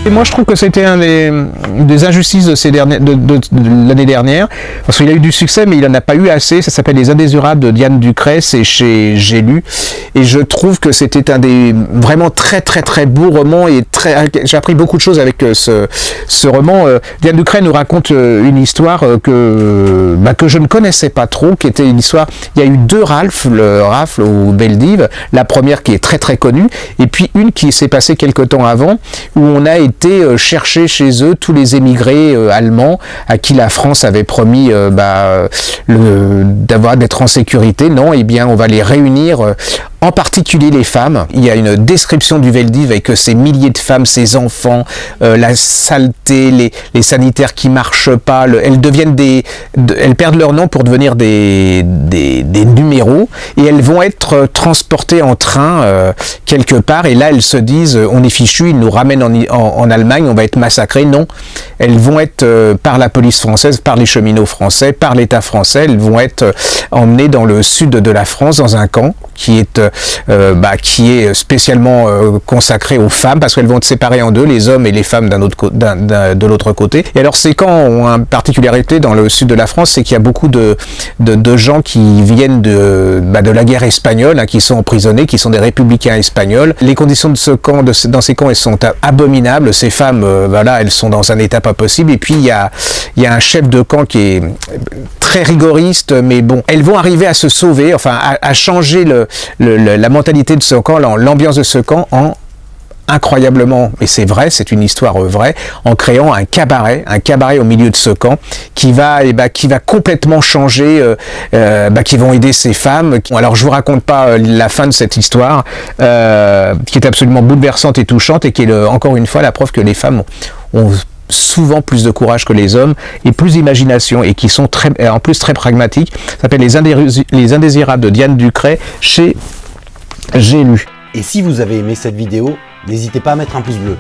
Et moi, je trouve que c'était un des injustices de l'année dernière, parce qu'il a eu du succès, mais il n'en a pas eu assez. Ça s'appelle Les Indésirables de Diane Ducret, c'est chez J'ai lu, et je trouve que c'était un des vraiment très beaux romans, et j'ai appris beaucoup de choses avec ce roman. Diane Ducret nous raconte une histoire que je ne connaissais pas trop, qui était une histoire. Il y a eu deux Ralph, le Ralph ou Beldive, la première qui est très connue, et puis une qui s'est passée quelque temps avant, où on a été chercher chez eux tous les émigrés allemands à qui la France avait promis d'être en sécurité. Non, eh bien on va les réunir, en particulier les femmes. Il y a une description du Veldiv avec ces milliers de femmes, ces enfants, la saleté, les sanitaires qui marchent pas, elles perdent leur nom pour devenir des numéros, et elles vont être transportées en train quelque part, et là elles se disent on est fichu, ils nous ramènent en Allemagne, on va être massacrés. Non, elles vont être par la police française, par les cheminots français, par l'État français, elles vont être emmenées dans le sud de la France, dans un camp qui est spécialement consacré aux femmes, parce qu'elles vont être séparées en deux, les hommes et les femmes de l'autre côté. Et alors ces camps ont une particularité dans le sud de la France, c'est qu'il y a beaucoup de gens qui viennent de la guerre espagnole, hein, qui sont emprisonnés, qui sont des républicains espagnols. Les conditions de dans ces camps, elles sont abominables. Ces femmes, elles sont dans un état pas possible. Et puis il y a un chef de camp qui est très rigoriste, mais bon, elles vont arriver à se sauver, enfin à changer la mentalité de ce camp, l'ambiance de ce camp, incroyablement, mais c'est vrai, c'est une histoire vraie, en créant un cabaret au milieu de ce camp qui va complètement changer, qui vont aider ces femmes. Alors je vous raconte pas la fin de cette histoire, qui est absolument bouleversante et touchante, et qui est encore une fois la preuve que les femmes ont souvent plus de courage que les hommes et plus d'imagination, et qui sont en plus très pragmatiques. Ça s'appelle Les Indésirables de Diane Ducret chez J'ai lu. Et si vous avez aimé cette vidéo, n'hésitez pas à mettre un pouce bleu.